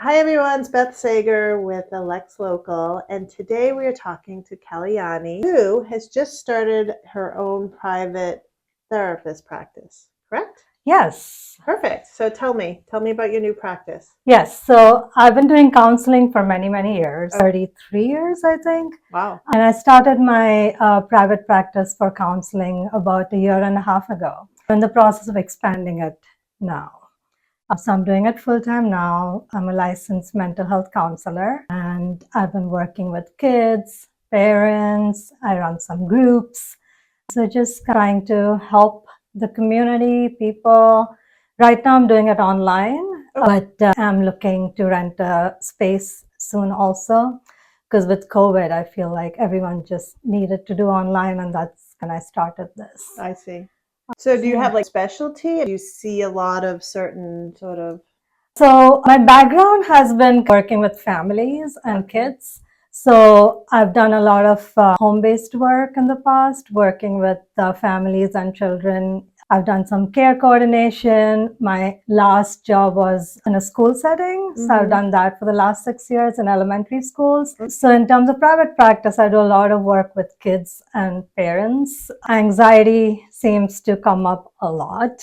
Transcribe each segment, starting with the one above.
Hi everyone, it's Beth Sager with the Lex Local, and today we are talking to Kalyani, who has just started her own private therapist practice, correct? Yes. Perfect. So tell me about your new practice. Yes. So I've been doing counseling for many years, 33 years, I think. Wow. And I started my private practice for counseling about a year and a half ago. I'm in the process of expanding it now. So I'm doing it full time now. I'm a licensed mental health counselor, and I've been working with kids, parents. I run some groups. So just trying to help the community, people. Right now I'm doing it online, but I'm looking to rent a space soon also. Because with COVID, I feel like everyone just needed to do online, and that's when I started this. I see. So do you have like specialty? Do you see a lot of certain sort of... So my background has been working with families and kids. So I've done a lot of home-based work in the past, working with families and children. I've done some care coordination. My last job was in a school setting. So I've done that for the last 6 years in elementary schools. So in terms of private practice, I do a lot of work with kids and parents. Anxiety seems to come up a lot.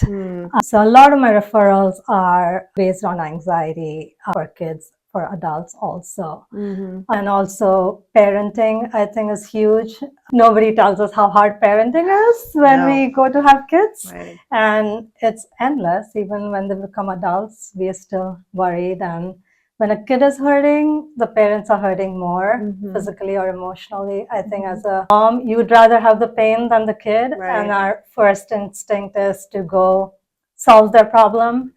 So a lot of my referrals are based on anxiety for kids, for adults also. And also parenting, I think, is huge. Nobody tells us how hard parenting is when we go to have kids. Right. And it's endless. Even when they become adults, we are still worried. And when a kid is hurting, the parents are hurting more physically or emotionally. I think as a mom, you would rather have the pain than the kid. Right. And our first instinct is to go solve their problem.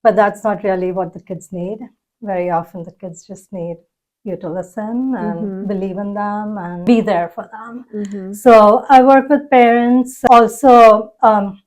But that's not really what the kids need. Very often the kids just need you to listen and believe in them and be there for them. So I work with parents, also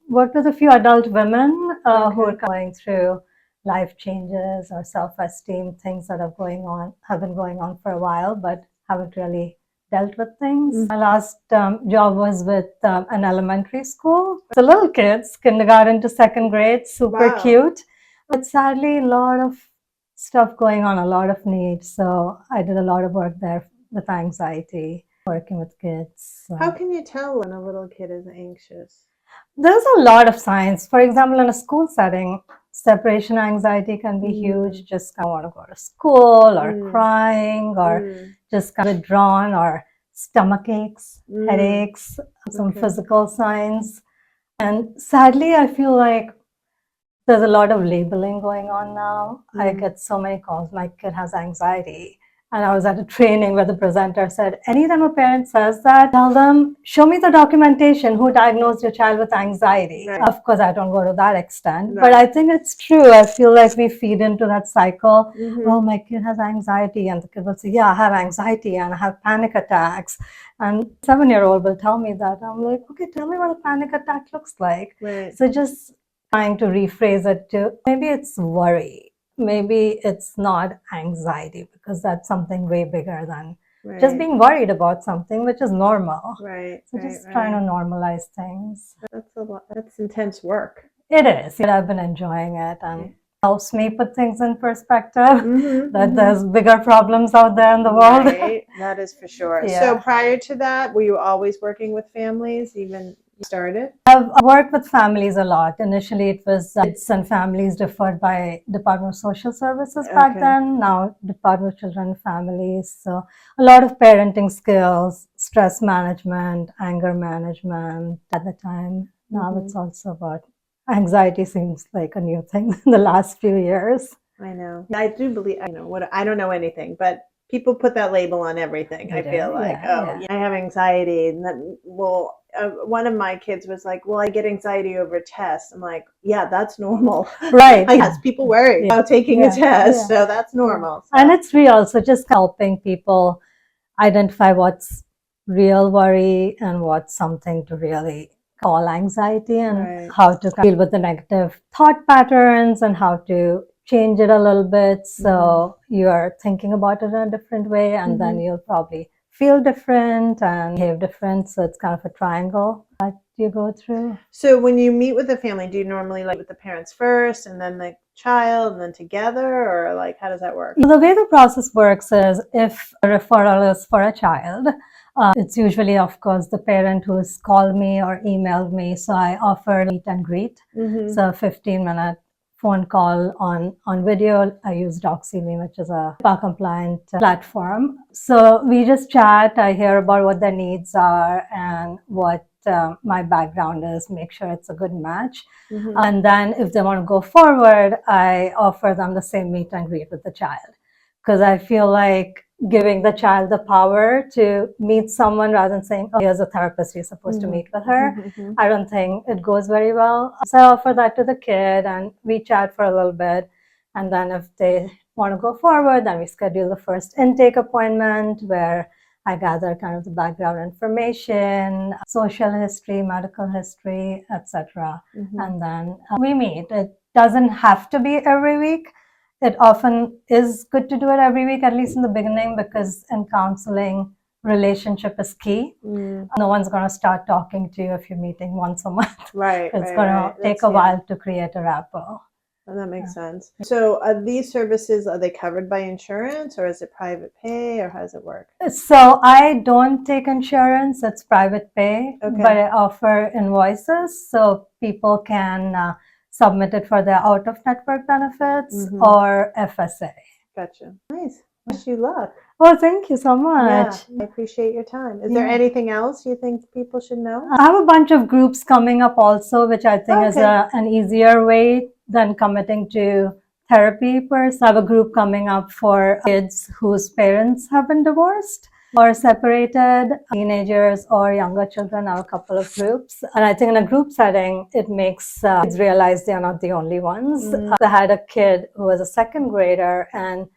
worked with a few adult women who are going through life changes or self-esteem, things that have been going on for a while, but haven't really dealt with things. My last job was with an elementary school. The little kids, kindergarten to second grade, super cute. But sadly, a lot of stuff going on, a lot of needs. So I did a lot of work there with anxiety, working with kids. How can you tell when a little kid is anxious? There's a lot of signs. For example, in a school setting, separation anxiety can be huge. Just kind of want to go to school, or crying, or just kind of withdrawn, or stomach aches, headaches, some physical signs. And sadly, I feel like there's a lot of labeling going on now. I get so many calls. My kid has anxiety. And I was at a training where the presenter said, anytime a parent says that, tell them, show me the documentation who diagnosed your child with anxiety. Right. Of course, I don't go to that extent, but I think it's true. I feel like we feed into that cycle. Oh, my kid has anxiety. And the kid will say, yeah, I have anxiety and I have panic attacks. And 7-year-old will tell me that. I'm like, okay, tell me what a panic attack looks like. Right. So just trying to rephrase it to maybe it's worry. Maybe it's not anxiety, because that's something way bigger than just being worried about something, which is normal. Right. So just trying to normalize things. That's a lot. That's intense work. It is. I've been enjoying it, and helps me put things in perspective, that there's bigger problems out there in the world. Right. That is for sure. So prior to that, were you always working with families, even you started? I've worked with families a lot. Initially, it was kids and families referred by Department of Social Services back then. Now, Department of Children and Families. So a lot of parenting skills, stress management, anger management at the time. Now it's also about anxiety. Seems like a new thing in the last few years. I know. I do believe, I don't know anything, but people put that label on everything. I feel like, I have anxiety. And then, one of my kids was like, well, I get anxiety over tests. I'm like, yeah, that's normal. Right. Yes, people worry about taking a test. So that's normal. So. And it's real. So just helping people identify what's real worry and what's something to really call anxiety, and how to deal with the negative thought patterns and how to change it a little bit so you're thinking about it in a different way, and then you'll probably feel different and behave different. So it's kind of a triangle that you go through. So when you meet with the family, do you normally like with the parents first and then the child and then together, or like how does that work? The way the process works is if a referral is for a child, it's usually, of course, the parent who's called me or emailed me. So I offer meet and greet. So a 15-minute phone call on video. I use DocsMe, which is a HIPAA compliant platform. So we just chat. I hear about what their needs are and what my background is, make sure it's a good match. And then if they want to go forward, I offer them the same meet and greet with the child. Because I feel like giving the child the power to meet someone rather than saying, oh, here's a therapist, you're supposed to meet with her. I don't think it goes very well. So I offer that to the kid and we chat for a little bit. And then if they want to go forward, then we schedule the first intake appointment where I gather kind of the background information, social history, medical history, etc. And then we meet. It doesn't have to be every week. It often is good to do it every week, at least in the beginning, because in counseling, relationship is key. No one's going to start talking to you if you're meeting once a month. It's going to take a while to create a rapport. And that makes sense. So are these services, are they covered by insurance or is it private pay or how does it work? So I don't take insurance, it's private pay, but I offer invoices so people can submit it for their out-of-network benefits or FSA. Gotcha. Nice. Wish you luck. Oh, thank you so much. Yeah, I appreciate your time. Is there anything else you think people should know? I have a bunch of groups coming up also, which I think is an easier way than committing to therapy first. I have a group coming up for kids whose parents have been divorced or separated, teenagers or younger children. I have a couple of groups. And I think in a group setting, it makes kids realize they are not the only ones. I had a kid who was a second grader and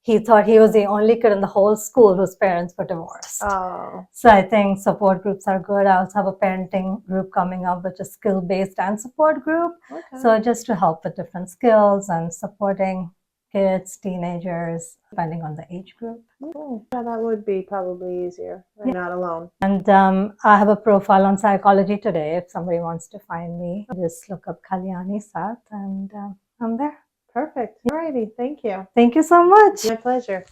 he thought he was the only kid in the whole school whose parents were divorced. So I think support groups are good. I also have a parenting group coming up, which is skill-based and support group. So just to help with different skills and supporting kids, teenagers, depending on the age group. Yeah, that would be probably easier. You're not alone. And I have a profile on Psychology Today. If somebody wants to find me, just look up Kalyani Seth and I'm there. Perfect. All righty. Thank you. Thank you so much. My pleasure.